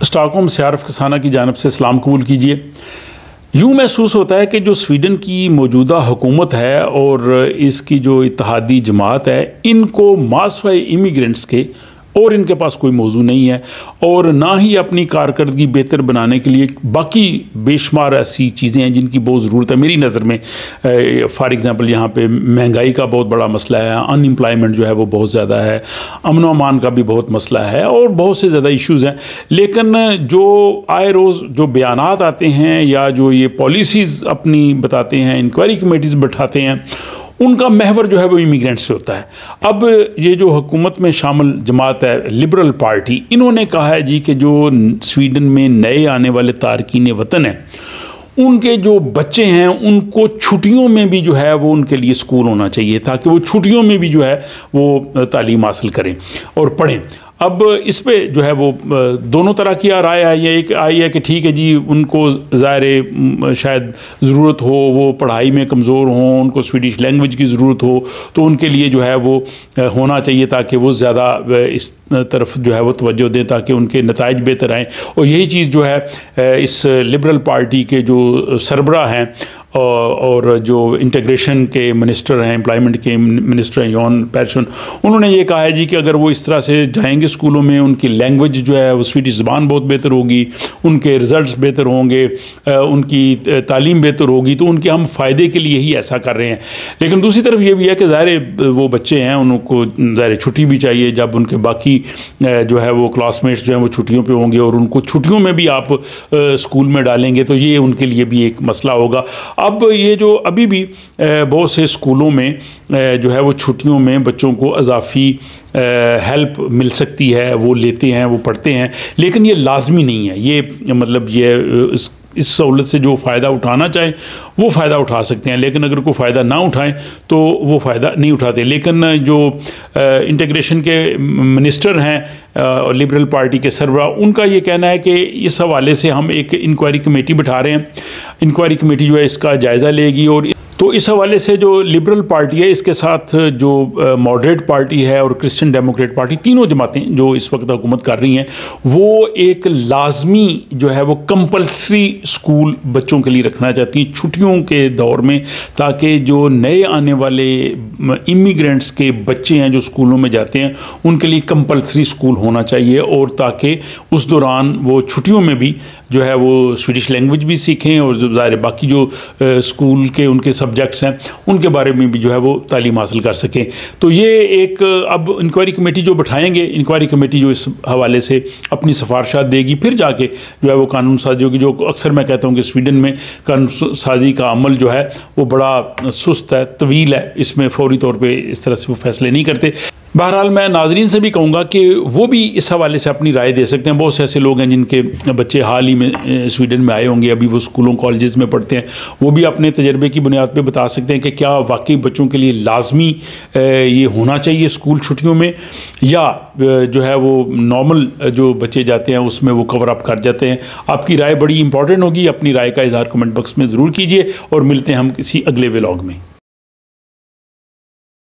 Stockholm से आरिफ कसाना की जानिब से सलाम कबूल कीजिए। यूँ महसूस होता है कि जो स्वीडन की मौजूदा हुकूमत है और इसकी जो इत्तेहादी जमात है, इनको मासवाए इमिग्रेंट्स के और इनके पास कोई मौजू नहीं है और ना ही अपनी कारकर्दगी बेहतर बनाने के लिए बाकी बेशुमार ऐसी चीज़ें हैं जिनकी बहुत ज़रूरत है मेरी नज़र में। फॉर एग्ज़ाम्पल यहाँ पे महंगाई का बहुत बड़ा मसला है, अनएम्प्लॉयमेंट जो है वो बहुत ज़्यादा है, अमन व अमान का भी बहुत मसला है और बहुत से ज़्यादा इश्यूज़ हैं। लेकिन जो आए रोज़ जो बयानात आते हैं या जो ये पॉलिसीज़ अपनी बताते हैं, इंक्वायरी कमेटीज़ बैठाते हैं, उनका महवर जो है वो इमिग्रेंट से होता है। अब ये जो हुकूमत में शामिल जमात है लिबरल पार्टी, इन्होंने कहा है जी कि जो स्वीडन में नए आने वाले तारकीन वतन हैं, उनके जो बच्चे हैं उनको छुट्टियों में भी जो है वो उनके लिए स्कूल होना चाहिए ताकि वो छुट्टियों में भी जो है वो तालीम हासिल करें और पढ़ें। अब इस पे जो है वो दोनों तरह की राय आई है। एक आई है कि ठीक है जी, उनको ज़ाहिर शायद ज़रूरत हो, वो पढ़ाई में कमज़ोर हों, उनको स्वीडिश लैंग्वेज की ज़रूरत हो, तो उनके लिए जो है वो होना चाहिए ताकि वो ज़्यादा इस तरफ जो है वो तवज्जो दें ताकि उनके नताइज बेहतर आएँ। और यही चीज़ जो है इस लिबरल पार्टी के जो सरबराह हैं और जो इंटीग्रेशन के मिनिस्टर हैं, एम्प्लॉयमेंट के मिनिस्टर हैं जॉन पेरसन, उन्होंने ये कहा है जी कि अगर वो इस तरह से जाएंगे स्कूलों में, उनकी लैंग्वेज जो है वो स्वीडिश ज़बान बहुत बेहतर होगी, उनके रिज़ल्ट्स बेहतर होंगे, उनकी तालीम बेहतर होगी, तो उनके हम फ़ायदे के लिए ही ऐसा कर रहे हैं। लेकिन दूसरी तरफ ये भी है कि ज़ाहिर वो बच्चे हैं, उनको ज़ाहिर छुट्टी भी चाहिए जब उनके बाकी जो है वो क्लासमेट्स जो हैं वो छुट्टियों पे होंगे और उनको छुट्टियों में भी आप स्कूल में डालेंगे तो ये उनके लिए भी एक मसला होगा। अब ये जो अभी भी बहुत से स्कूलों में जो है वो छुट्टियों में बच्चों को अज़ाफ़ी हेल्प मिल सकती है, वो लेते हैं, वो पढ़ते हैं, लेकिन ये लाजमी नहीं है। ये मतलब ये इस सहूलत से जो फ़ायदा उठाना चाहें वो फ़ायदा उठा सकते हैं, लेकिन अगर कोई फ़ायदा ना उठाएं तो वो फ़ायदा नहीं उठाते। लेकिन जो इंटीग्रेशन के मिनिस्टर हैं लिबरल पार्टी के सरबराह, उनका ये कहना है कि इस हवाले से हम एक इंक्वायरी कमेटी बिठा रहे हैं, इंक्वायरी कमेटी जो है इसका जायज़ा लेगी। और तो इस हवाले से जो लिबरल पार्टी है, इसके साथ जो मॉडरेट पार्टी है और क्रिश्चियन डेमोक्रेट पार्टी, तीनों जमातें जो इस वक्त हुकूमत कर रही हैं, वो एक लाजमी जो है वो कंपल्सरी स्कूल बच्चों के लिए रखना चाहती हैं छुट्टियों के दौर में, ताकि जो नए आने वाले इमिग्रेंट्स के बच्चे हैं जो स्कूलों में जाते हैं उनके लिए कंपल्सरी स्कूल होना चाहिए, और ताकि उस दौरान वो छुट्टियों में भी जो है वो स्वीडिश लैंग्वेज भी सीखें और जो ज़ाहिर बाकी जो स्कूल के उनके सब्जेक्ट्स हैं उनके बारे में भी जो है वो तालीम हासिल कर सकें। तो ये एक अब इंक्वायरी कमेटी जो बैठाएंगे, इंक्वायरी कमेटी जो इस हवाले से अपनी सिफारिशात देगी, फिर जाके जो है वो कानून साजी होगी। जो अक्सर मैं कहता हूँ कि स्वीडन में कानून साजी का अमल जो है वो बड़ा सुस्त है, तवील है, इसमें फौरी तौर पर इस तरह से वो फैसले नहीं करते। बहरहाल मैं नाजरीन से भी कहूँगा कि वो भी इस हवाले से अपनी राय दे सकते हैं। बहुत से ऐसे लोग हैं जिनके बच्चे हाल ही में स्वीडन में आए होंगे, अभी वो स्कूलों कॉलेजेस में पढ़ते हैं, वो भी अपने तजर्बे की बुनियाद पे बता सकते हैं कि क्या वाकई बच्चों के लिए लाजमी ये होना चाहिए स्कूल छुट्टियों में, या जो है वो नॉर्मल जो बच्चे जाते हैं उसमें वो कवर अप कर जाते हैं। आपकी राय बड़ी इंपॉर्टेंट होगी, अपनी राय का इजहार कमेंट बॉक्स में ज़रूर कीजिए और मिलते हैं हम किसी अगले व्लॉग में।